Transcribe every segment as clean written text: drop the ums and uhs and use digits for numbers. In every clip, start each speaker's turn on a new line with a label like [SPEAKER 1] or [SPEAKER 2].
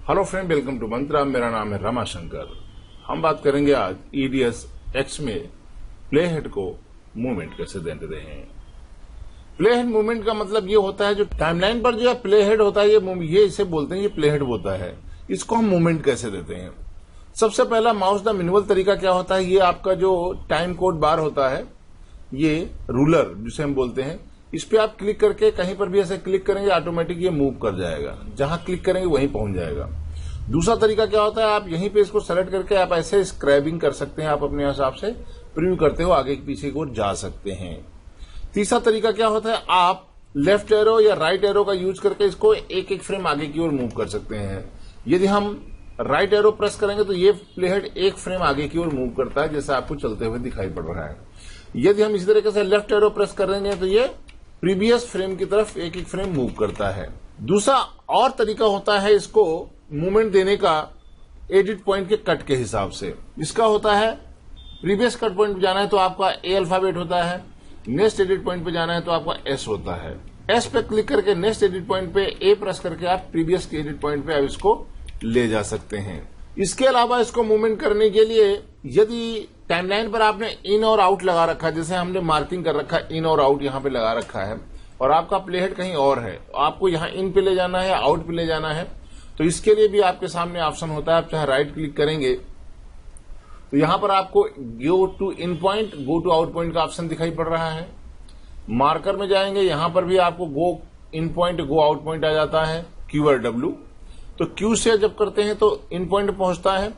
[SPEAKER 1] Hello friend, welcome to मंत्रा। मेरा नाम है रमा शंकर। हम बात करेंगे आज ईडीएस एक्स में प्लेहेड को मूवमेंट कैसे देते हैं। प्लेहेड मूवमेंट का मतलब ये होता है, जो टाइमलाइन पर जो है प्लेहेड होता है, ये इसे बोलते हैं, ये प्लेहेड होता है। इसको हम मूवमेंट कैसे देते हैं। सबसे पहला माउस द मैनुअल तरीका क्या होता है, ये आपका जो टाइम कोड बार होता है, ये रूलर जिसे हम बोलते हैं, इस पे आप क्लिक करके कहीं पर भी ऐसे क्लिक करेंगे, ऑटोमेटिक ये मूव कर जाएगा। जहां क्लिक करेंगे वहीं पहुंच जाएगा। दूसरा तरीका क्या होता है, आप यहीं पे इसको सेलेक्ट करके आप ऐसे स्क्रैबिंग कर सकते हैं। आप अपने हिसाब से प्रीव्यू करते हो आगे पीछे को जा सकते हैं। तीसरा तरीका क्या होता है, आप लेफ्ट एरो या राइट एरो का यूज करके इसको एक एक फ्रेम आगे की ओर मूव कर सकते हैं। यदि हम राइट एरो प्रेस करेंगे तो ये प्लेहेड एक फ्रेम आगे की ओर मूव करता है, जैसे आपको चलते हुए दिखाई पड़ रहा है। यदि हम इसी तरीके से लेफ्ट एरो प्रेस करेंगे तो ये प्रीवियस फ्रेम की तरफ एक एक फ्रेम मूव करता है। दूसरा और तरीका होता है इसको मूवमेंट देने का, एडिट पॉइंट के कट के हिसाब से। इसका होता है प्रीवियस कट पॉइंट पे जाना है तो आपका ए अल्फाबेट होता है, नेक्स्ट एडिट पॉइंट पे जाना है तो आपका एस होता है। एस पे क्लिक करके नेक्स्ट एडिट पॉइंट पे ए प्रेस करके आप प्रीवियस के एडिट पॉइंट पे आप इसको ले जा सकते हैं। इसके अलावा इसको मूवमेंट करने के लिए यदि टाइमलाइन पर आपने इन और आउट लगा रखा है, जैसे हमने मार्किंग कर रखा है, इन और आउट यहां पे लगा रखा है, और आपका प्लेहेड कहीं और है, आपको यहां इन पे ले जाना है या आउट पे ले जाना है, तो इसके लिए भी आपके सामने ऑप्शन होता है। आप चाहे राइट क्लिक करेंगे तो यहां पर आपको go to in point, go to out point का ऑप्शन दिखाई पड़ रहा है। मार्कर में जाएंगे, यहां पर भी आपको गो इन पॉइंट, गो आउट पॉइंट आ जाता है, क्यू और डब्ल्यू। तो क्यू से जब करते हैं तो इन पॉइंट पहुंचता है,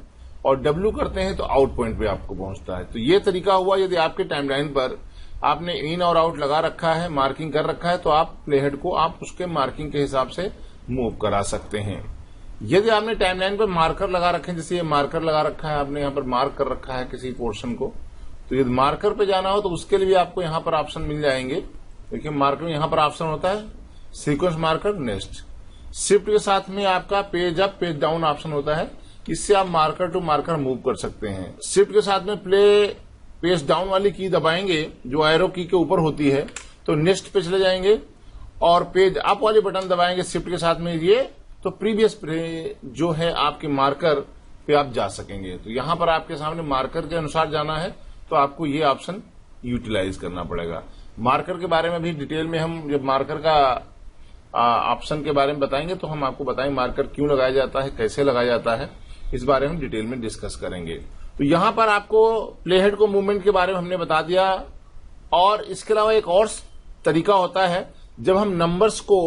[SPEAKER 1] और डब्ल्यू करते हैं तो आउट पॉइंट पे आपको पहुंचता है। तो ये तरीका हुआ, यदि आपके टाइमलाइन पर आपने इन और आउट लगा रखा है, मार्किंग कर रखा है, तो आप प्लेहेड को आप उसके मार्किंग के हिसाब से मूव करा सकते हैं। यदि आपने टाइमलाइन पर मार्कर लगा रखे हैं, जैसे ये मार्कर लगा रखा है, आपने यहाँ पर मार्क कर रखा है किसी पोर्शन को, तो यदि मार्कर पे जाना हो तो उसके लिए भी आपको यहाँ पर ऑप्शन मिल जाएंगे। देखिए मार्कर में यहाँ पर ऑप्शन होता है सीक्वेंस मार्कर, नेक्स्ट। शिफ्ट के साथ में आपका page up page down option होता है, इससे आप मार्कर टू मार्कर मूव कर सकते हैं। शिफ्ट के साथ में पेज डाउन वाली की दबाएंगे, जो एरो की के ऊपर होती है, तो नेक्स्ट पे चले जाएंगे, और पेज अप वाली बटन दबाएंगे शिफ्ट के साथ में ये, तो प्रीवियस जो है आपके मार्कर पे आप जा सकेंगे। तो यहां पर आपके सामने मार्कर के अनुसार जाना है तो आपको ये ऑप्शन यूटिलाइज करना पड़ेगा। मार्कर के बारे में भी डिटेल में हम जब मार्कर का ऑप्शन के बारे में बताएंगे तो हम आपको बताएंगे मार्कर क्यों लगाया जाता है, कैसे लगाया जाता है, इस बारे में डिटेल में डिस्कस करेंगे। तो यहां पर आपको प्लेहेड को मूवमेंट के बारे में हमने बता दिया। और इसके अलावा एक और तरीका होता है, जब हम नंबर्स को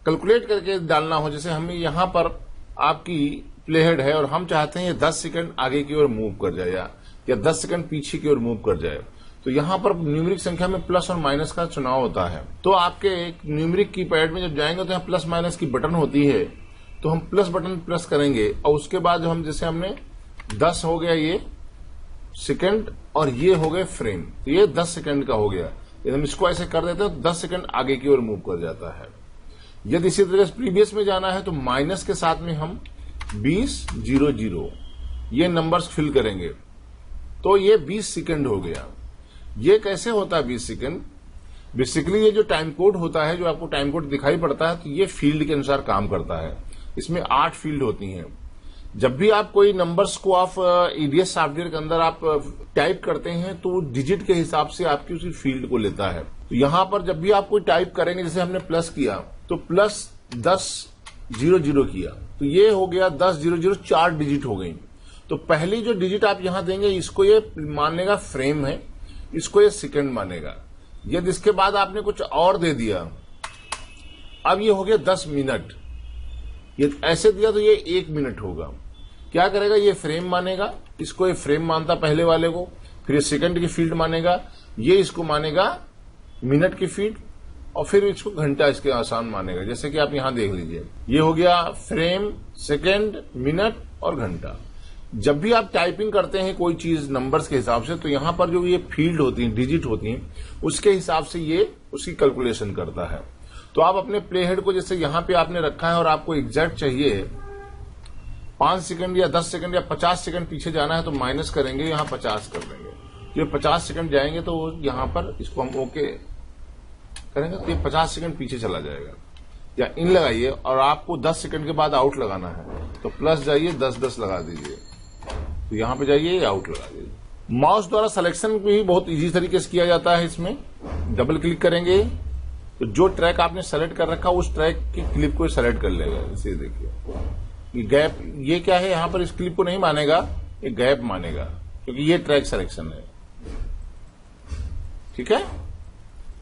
[SPEAKER 1] कैलकुलेट करके डालना हो, जैसे हमें यहां पर आपकी प्लेहेड है और हम चाहते हैं ये 10 सेकंड आगे की ओर मूव कर जाए या 10 सेकंड पीछे की ओर मूव कर जाए, तो यहां पर न्यूमेरिक संख्या में प्लस और माइनस का चुनाव होता है। तो आपके न्यूमेरिक कीपैड में जब जाएंगे तो यहाँ प्लस माइनस की बटन होती है, तो हम प्लस बटन प्रेस करेंगे, और उसके बाद हम जैसे हमने 10 हो गया ये सेकंड और ये हो गए फ्रेम, तो ये 10 सेकंड का हो गया। यदि हम इसको ऐसे कर देते हैं तो 10 सेकंड आगे की ओर मूव कर जाता है। यदि इसी तरह से प्रीवियस में जाना है तो माइनस के साथ में हम 20:00 ये नंबर्स फिल करेंगे, तो ये 20 सेकंड हो गया। ये कैसे होता है 20 सेकंड? बेसिकली ये जो टाइम कोड होता है, जो आपको टाइम कोड दिखाई पड़ता है, तो ये फील्ड के अनुसार काम करता है। इसमें 8 फील्ड होती हैं। जब भी आप कोई नंबर्स को आप ईडीएस सॉफ्टवेयर के अंदर आप टाइप करते हैं तो वो डिजिट के हिसाब से आपकी उसी फील्ड को लेता है। तो यहां पर जब भी आप कोई टाइप करेंगे, जैसे हमने प्लस किया तो प्लस 10:00 किया, तो ये हो गया 10:00, 4 डिजिट हो गई। तो पहली जो डिजिट आप यहां देंगे, इसको ये मानेगा फ्रेम है, इसको ये सेकंड मानेगा। यदि इसके बाद आपने कुछ और दे दिया, अब ये हो गया 10 मिनट, ये ऐसे दिया तो ये 1 मिनट होगा। क्या करेगा, ये फ्रेम मानेगा, इसको ये फ्रेम मानता पहले वाले को, फिर ये सेकंड की फील्ड मानेगा, ये इसको मानेगा मिनट की फील्ड, और फिर इसको घंटा इसके आसान मानेगा। जैसे कि आप यहां देख लीजिए, ये हो गया फ्रेम, सेकंड, मिनट और घंटा। जब भी आप टाइपिंग करते हैं कोई चीज नंबर्स के हिसाब से, तो यहां पर जो ये फील्ड होती है, डिजिट होती हैं, उसके हिसाब से ये उसकी कैलकुलेशन करता है। तो आप अपने प्लेहेड को जैसे यहां पे आपने रखा है और आपको एग्जैक्ट चाहिए 5 सेकंड या 10 सेकंड या 50 सेकंड पीछे जाना है, तो माइनस करेंगे, यहां 50 कर देंगे। ये 50 सेकंड जाएंगे तो यहां पर इसको हम ओके करेंगे तो ये 50 सेकंड पीछे चला जाएगा। या इन लगाइए और आपको 10 सेकंड के बाद आउट लगाना है, तो तो प्लस जाइए 10-10 लगा दीजिए, तो यहां पे जाइए आउट लगा दीजिए। माउस द्वारा सिलेक्शन भी बहुत इजी तरीके से किया जाता है। इसमें डबल क्लिक करेंगे तो जो ट्रैक आपने सेलेक्ट कर रखा उस ट्रैक की क्लिप को सेलेक्ट कर लेगा। इसे देखिए, ये गैप, ये क्या है, यहां पर इस क्लिप को नहीं मानेगा, ये गैप मानेगा क्योंकि ये ट्रैक सिलेक्शन है। ठीक है,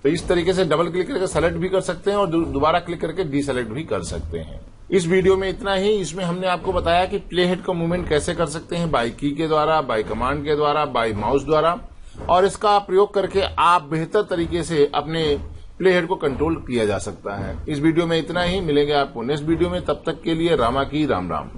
[SPEAKER 1] तो इस तरीके से डबल क्लिक करके सेलेक्ट भी कर सकते हैं और दोबारा क्लिक करके डीसेलेक्ट भी कर सकते हैं। इस वीडियो में इतना ही। इसमें हमने आपको बताया कि प्लेहेड का मूवमेंट कैसे कर सकते हैं, बाय की के द्वारा, बाय कमांड के द्वारा, बाय माउस द्वारा, और इसका प्रयोग करके आप बेहतर तरीके से अपने प्लेहेड को कंट्रोल किया जा सकता है। इस वीडियो में इतना ही। मिलेंगे आपको नेक्स्ट वीडियो में, तब तक के लिए रामा की राम राम।